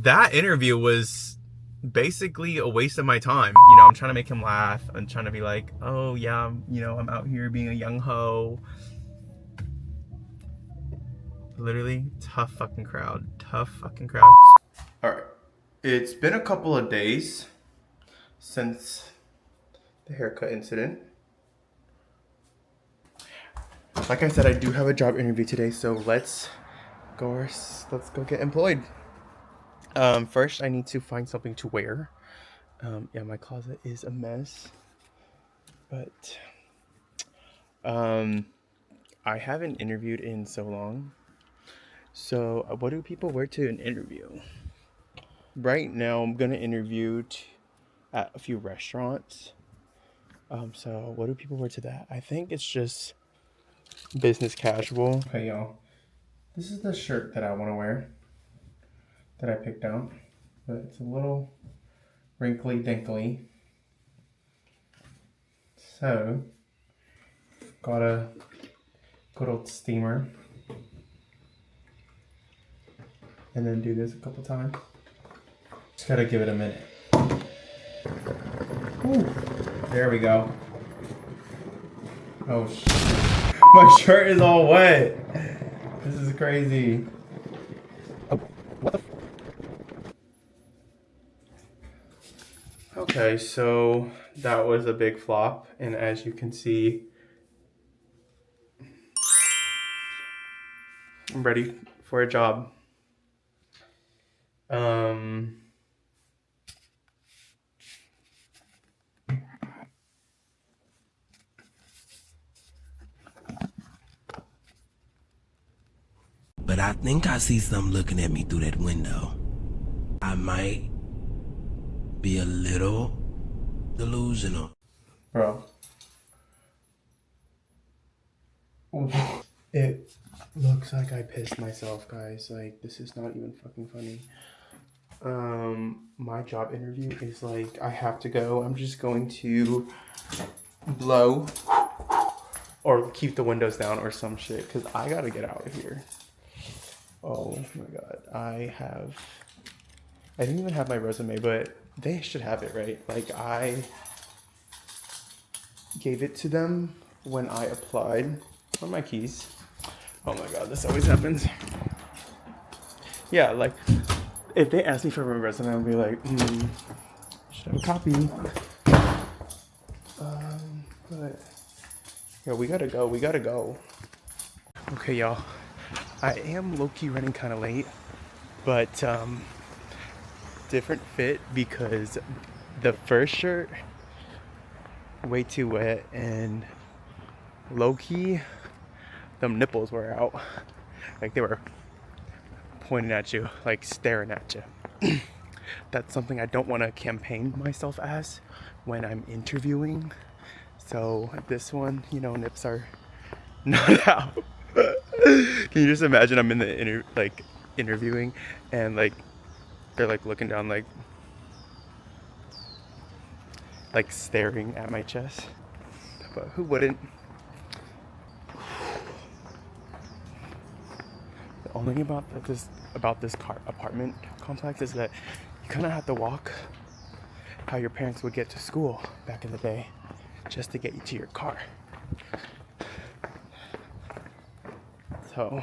That interview was basically a waste of my time. You know, I'm trying to make him laugh. I'm trying to be like, oh yeah, you know, I'm out here being a young hoe. Literally, tough fucking crowd. Tough fucking crowd. Alright. It's been a couple of days since the haircut incident. Like I said, I do have a job interview today, so let's go get employed. First I need to find something to wear. Yeah, my closet is a mess. But I haven't interviewed in so long. So what do people wear to an interview? Right now I'm gonna interview at a few restaurants. So what do people wear to that? I think it's just business casual. Okay, y'all. This is the shirt that I want to wear. That I picked out. But it's a little wrinkly dinkly. So got a good old steamer. And then do this a couple times. Just gotta give it a minute. Ooh, there we go. Oh shit. My shirt is all wet. This is crazy. Oh, what the Okay, so that was a big flop, and as you can see, I'm ready for a job. But I think I see something looking at me through that window. I might be a little delusional. Bro. It looks like I pissed myself, guys. Like, this is not even fucking funny. My job interview is like, I have to go. I'm just going to blow or keep the windows down or some shit, because I gotta get out of here. Oh my god. I didn't even have my resume, but they should have it, right? Like, I gave it to them when I applied. Where are my keys? Oh my god, this always happens. Yeah, like, if they ask me for my resume, I'll be like, should have a copy. But yeah, we gotta go. Okay, y'all. I am low-key running kind of late, but different fit because the first shirt way too wet, and low-key them nipples were out, like they were pointing at you, like staring at you. That's something I don't want to campaign myself as when I'm interviewing. So this one, you know, nips are not out. Can you just imagine I'm in the interviewing, and like they're like looking down, like staring at my chest? But who wouldn't? The only thing about this apartment complex is that you kind of have to walk how your parents would get to school back in the day, just to get you to your car. So,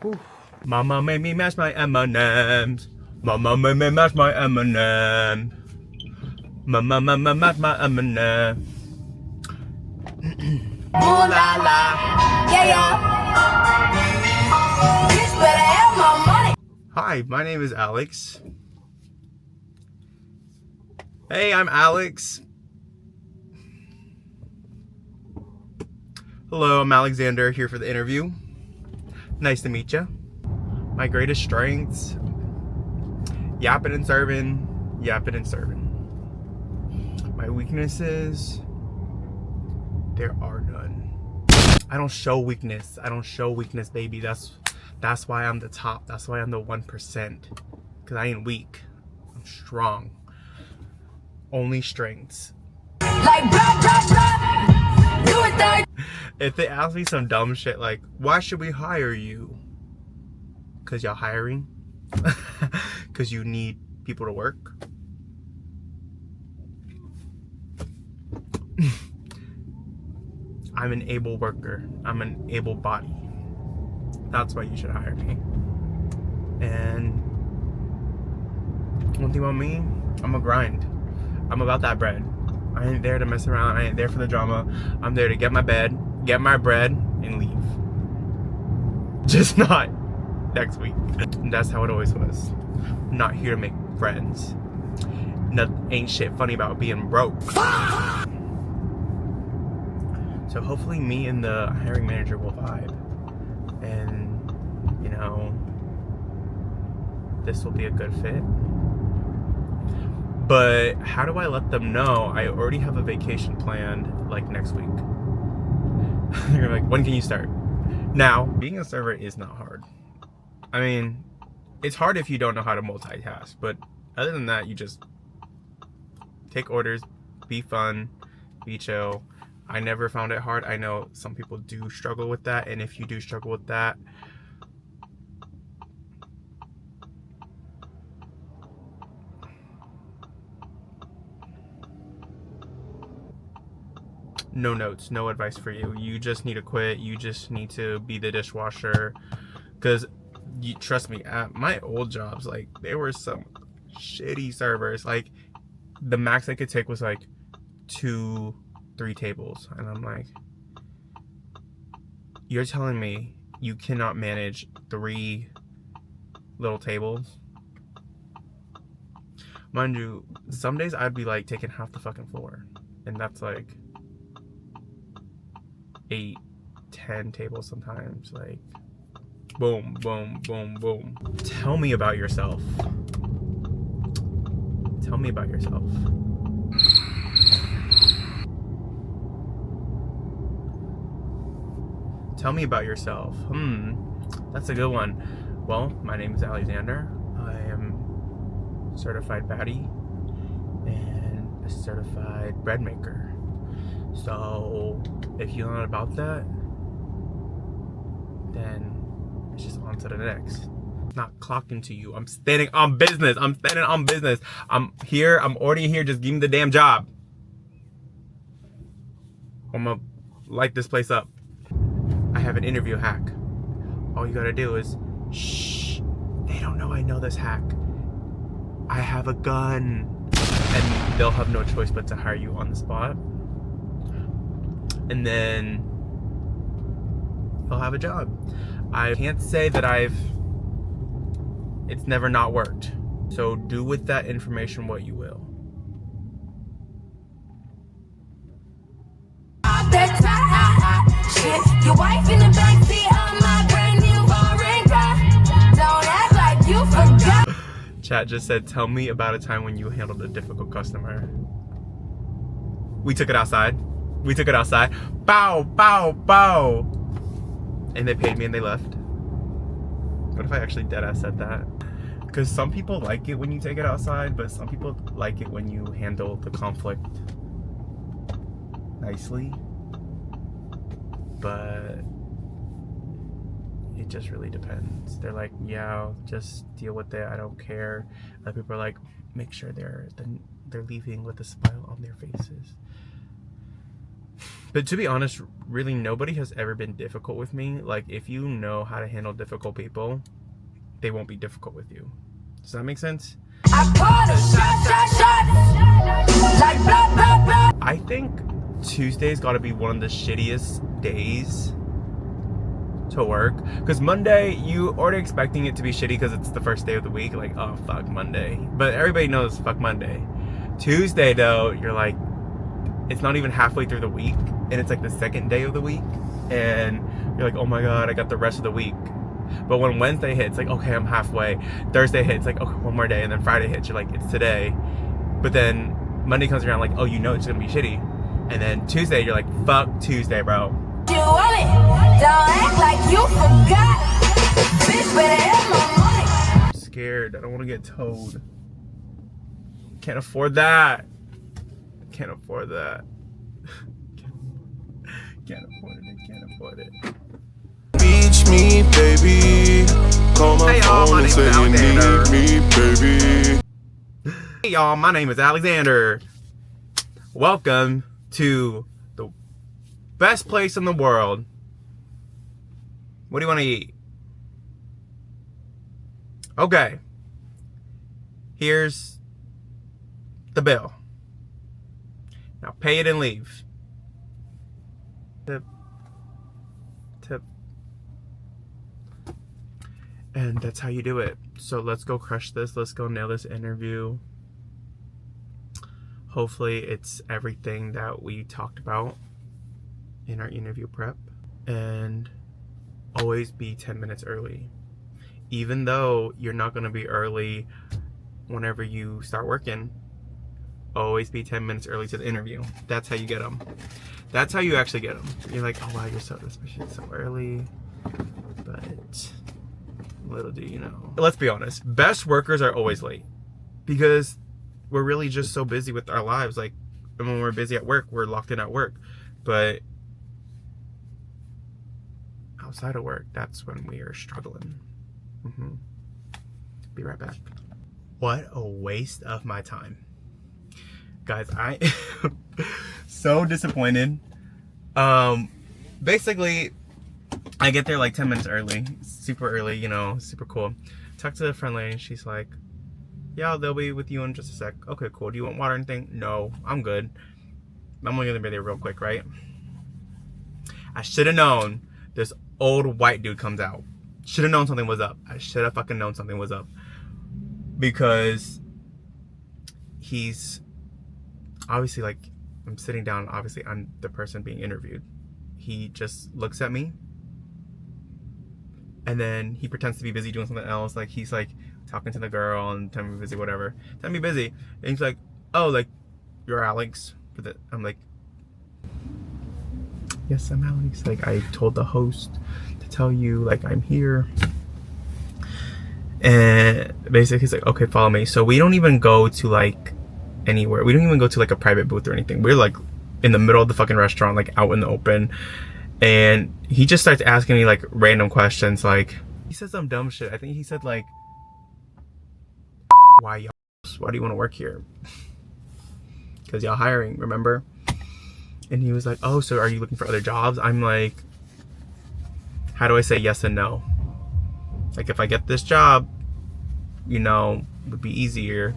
whew. Mama made me mash my M&Ms. Mama made me mash my M&Ms. Mama mash my M&Ms. Ooh la la, yeah yeah. Bitch better have my money. Hi, my name is Alex. Hey, I'm Alex. Hello, I'm Alexander, here for the interview. Nice to meet you. My greatest strengths: yapping and serving. My weaknesses: there are none. I don't show weakness, baby. That's why I'm the top. That's why I'm the 1%. Because I ain't weak. I'm strong. Only strengths. Like blah, blah, blah. If they ask me some dumb shit like, why should we hire you? because y'all hiring, because you need people to work. I'm an able worker. I'm an able body. That's why you should hire me. And one thing about me, I'm a grind. I'm about that bread. I ain't there to mess around. I ain't there for the drama. I'm there to get my bed, get my bread, and leave. Just not next week. And that's how it always was. I'm not here to make friends. Ain't shit funny about being broke. So hopefully me and the hiring manager will vibe. And, you know, this will be a good fit. But how do I let them know I already have a vacation planned, like, next week? They're like, when can you start? Now, being a server is not hard. I mean, it's hard if you don't know how to multitask. But other than that, you just take orders, be fun, be chill. I never found it hard. I know some people do struggle with that. And if you do struggle with that, no notes, no advice for you. You just need to quit. You just need to be the dishwasher. Because trust me, at my old jobs, like, there were some shitty servers. Like, the max I could take was like 2-3 tables. And I'm like, you're telling me you cannot manage 3 little tables? Mind you, some days I'd be like taking half the fucking floor. And that's like 8-10 tables sometimes. Like, boom, boom, boom, boom. Tell me about yourself. Tell me about yourself. Tell me about yourself. That's a good one. Well, my name is Alexander. I am a certified baddie and a certified bread maker. So if you learn about that, then it's just on to the next. I'm not clocking to you. I'm standing on business. I'm standing on business. I'm here. I'm already here. Just give me the damn job. I'm gonna light this place up. I have an interview hack. All you gotta do is, shh, they don't know I know this hack. I have a gun. And they'll have no choice but to hire you on the spot. And then you'll have a job. I can't say that it's never not worked. So do with that information what you will. Your wife in the backseat of my brand new foreign car. Don't act like you forgot. Chat just said, tell me about a time when you handled a difficult customer. We took it outside. We took it outside. Bow, bow, bow. And they paid me and they left. What if I actually deadass said that? Because some people like it when you take it outside, but some people like it when you handle the conflict nicely. But it just really depends. They're like, yeah, just deal with it. I don't care. Other people are like, make sure they're leaving with a smile on their faces. But to be honest, really nobody has ever been difficult with me. Like, if you know how to handle difficult people, they won't be difficult with you. Does that make sense? I called a shot. Like blah, blah, blah. I think Tuesday's got to be one of the shittiest days to work, because Monday you already expecting it to be shitty because it's the first day of the week, like, oh fuck Monday, but everybody knows fuck Monday. Tuesday though, you're like, it's not even halfway through the week and it's like the second day of the week and you're like, oh my god, I got the rest of the week. But when Wednesday hits, like, okay, I'm halfway. Thursday hits, like, okay, one more day. And then Friday hits, you're like, it's today. But then Monday comes around, like, oh, you know it's gonna be shitty. And then Tuesday, you're like, fuck Tuesday, bro. You want it? Don't act like you forgot. Bitch, better have my money. I'm scared. I don't want to get towed. Can't afford that. Can't afford that. Can't afford it. I can't afford it. Beach me, baby. call my phone and say you need me, baby. Hey y'all, my name is Alexander. Welcome to the best place in the world. What do you want to eat? Okay. Here's the bill. Now pay it and leave. Tip. And that's how you do it. So let's go crush this. Let's go nail this interview. Hopefully it's everything that we talked about in our interview prep. And always be 10 minutes early. Even though you're not going to be early whenever you start working, always be 10 minutes early to the interview. That's how you get them. That's how you actually get them. You're like, oh wow, you're so early. But little do you know. Let's be honest. Best workers are always late. Because we're really just so busy with our lives. Like, when we're busy at work, we're locked in at work. But outside of work, that's when we are struggling. Be right back. What a waste of my time. Guys, I am so disappointed. Basically, I get there like 10 minutes early. Super early, you know, super cool. Talk to the front lady and she's like, yeah, they'll be with you in just a sec. Okay, cool. Do you want water or anything? No, I'm good. I'm only gonna be there real quick, right? I should have known this old white dude comes out. Should have known something was up. I should have fucking known something was up. Because he's obviously like, I'm sitting down, obviously I'm the person being interviewed. He just looks at me and then he pretends to be busy doing something else. Like he's like talking to the girl and telling me busy, whatever. Telling me busy. And he's like, oh, like, you're Alex. I'm like, yes, I'm Alex. Like, I told the host to tell you, like, I'm here. And basically he's like, okay, follow me. So we don't even go to like anywhere. We don't even go to like a private booth or anything. We're like in the middle of the fucking restaurant, like out in the open. And he just starts asking me like random questions. Like, he said some dumb shit. I think he said like, why do you want to work here? Because y'all hiring, remember? And he was like, oh, so are you looking for other jobs? I'm like, how do I say yes and no? Like, if I get this job, you know, it would be easier.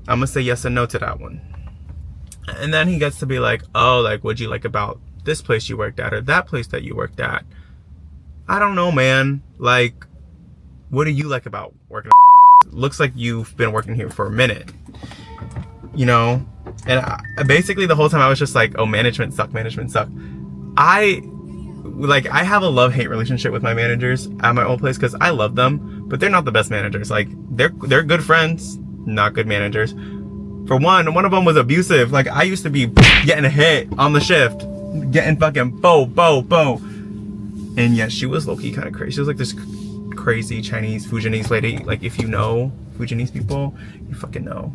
I'm gonna say yes and no to that one. And then he gets to be like, oh, like, what'd you like about this place you worked at or that place that you worked at? I don't know, man. Like, what do you like about working at looks like you've been working here for a minute, you know? And basically the whole time I was just like, oh, management suck. I have a love-hate relationship with my managers at my old place because I love them, but they're not the best managers. Like, they're good friends, not good managers. For one of them was abusive. Like, I used to be getting hit on the shift, getting fucking bo. And yeah, she was low-key kind of crazy. She was like this crazy Chinese, Fujianese lady. Like, if you know Fujianese people, you fucking know.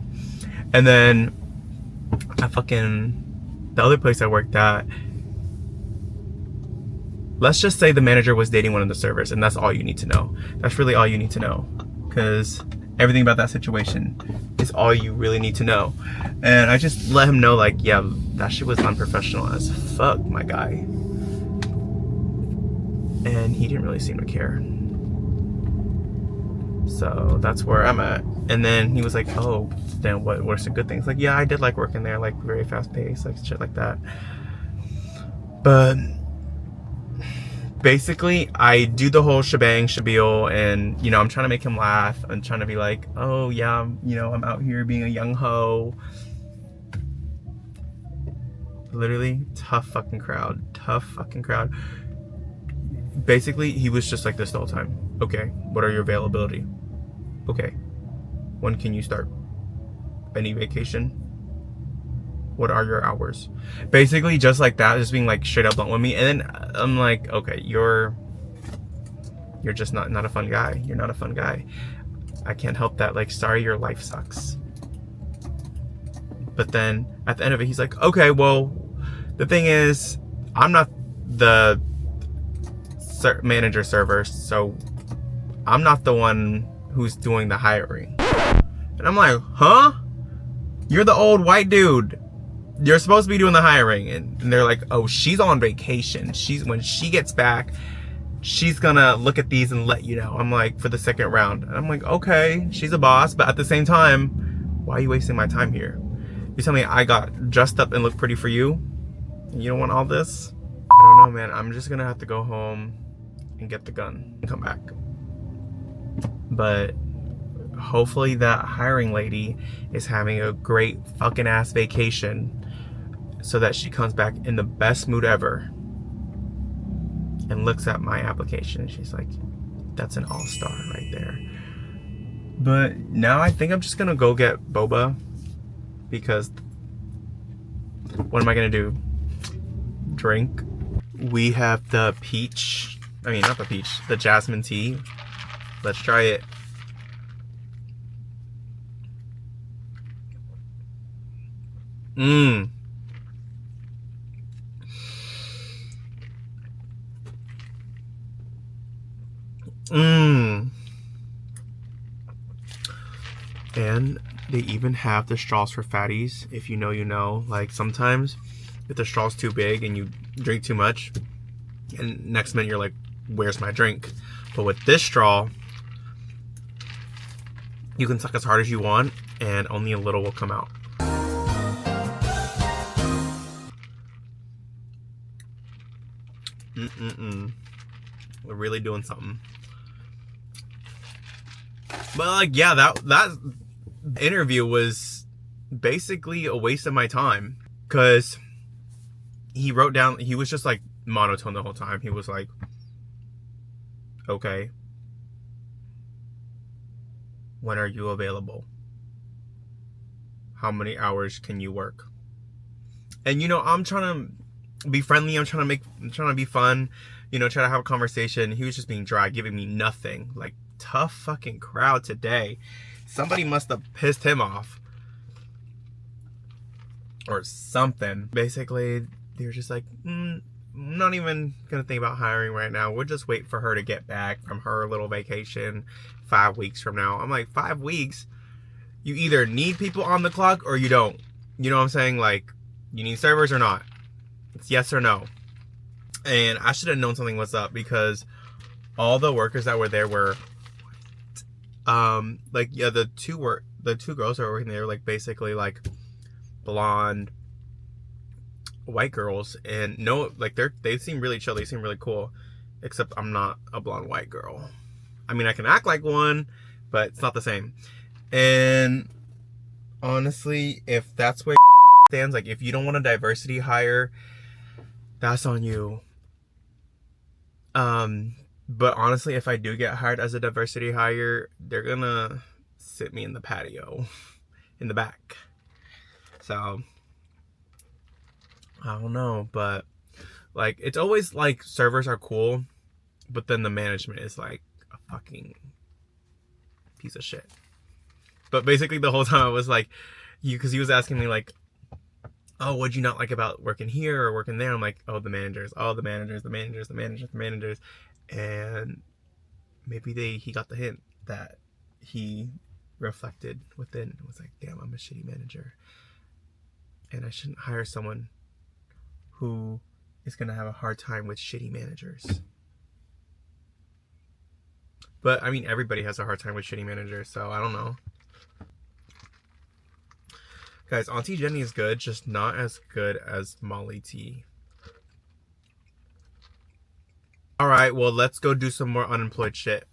And then the other place I worked at, let's just say the manager was dating one of the servers, and that's all you need to know. That's really all you need to know, because everything about that situation is all you really need to know. And I just let him know, like, yeah, that shit was unprofessional as fuck, my guy. And he didn't really seem to care. So that's where I'm at. And then he was like, oh, then what are some good things? Like, yeah, I did like working there, like very fast paced, like shit like that. But basically, I do the whole spiel, and, you know, I'm trying to make him laugh. I'm trying to be like, oh yeah, you know, I'm out here being a young hoe. Literally, tough fucking crowd. Basically, he was just like this the whole time. Okay, what are your availability? Okay, when can you start? Any vacation? What are your hours? Basically, just like that, just being like straight up blunt with me. And then I'm like, okay, you're just not a fun guy. You're not a fun guy. I can't help that. Like, sorry, your life sucks. But then at the end of it, he's like, okay, well, the thing is, I'm not the manager server, so I'm not the one who's doing the hiring. And I'm like, huh? You're the old white dude. You're supposed to be doing the hiring. And they're like, oh, she's on vacation. When she gets back, she's gonna look at these and let you know. I'm like, for the second round. And I'm like, okay, she's a boss, but at the same time, why are you wasting my time here? You tell me I got dressed up and looked pretty for you? You don't want all this? I don't know, man. I'm just gonna have to go home and get the gun and come back. But hopefully that hiring lady is having a great fucking ass vacation so that she comes back in the best mood ever and looks at my application and she's like, that's an all-star right there. But now I think I'm just gonna go get boba, because what am I gonna do? Drink? We have the peach, I mean not the peach, the jasmine tea. Let's try it. Mmm. Mmm. And they even have the straws for fatties. If you know, you know. Like sometimes if the straw's too big and you drink too much, and next minute you're like, where's my drink? But with this straw, you can suck as hard as you want and only a little will come out. We're really doing something. But like, yeah, that interview was basically a waste of my time, because he wrote down, he was just like monotone the whole time. He was like, okay, when are you available? How many hours can you work? And you know, I'm trying to be friendly, I'm trying to be fun, you know, try to have a conversation. He was just being dry, giving me nothing. Like, tough fucking crowd today. Somebody must have pissed him off or something. Basically, they were just like, I'm not even gonna think about hiring right now. We'll just wait for her to get back from her little vacation 5 weeks from now. I'm like, 5 weeks? You either need people on the clock or you don't. You know what I'm saying? Like, you need servers or not. It's yes or no. And I should have known something was up, because all the workers that were there were like, yeah, the two girls that were working there, like basically like blonde white girls, and no, like they seem really chill, they seem really cool, except I'm not a blonde white girl. I mean, I can act like one, but it's not the same. And honestly, if that's where stands, like if you don't want a diversity hire, that's on you. But honestly, if I do get hired as a diversity hire, they're gonna sit me in the patio in the back. So I don't know, but like, it's always like servers are cool, but then the management is like a fucking piece of shit. But basically the whole time I was like, because he was asking me like, oh, what'd you not like about working here or working there? I'm like, oh, the managers. And maybe he got the hint that he reflected within and was like, damn, I'm a shitty manager. And I shouldn't hire someone who is going to have a hard time with shitty managers. But, I mean, everybody has a hard time with shitty managers, so I don't know. Guys, Auntie Jenny is good, just not as good as Molly T. Alright, well, let's go do some more unemployed shit.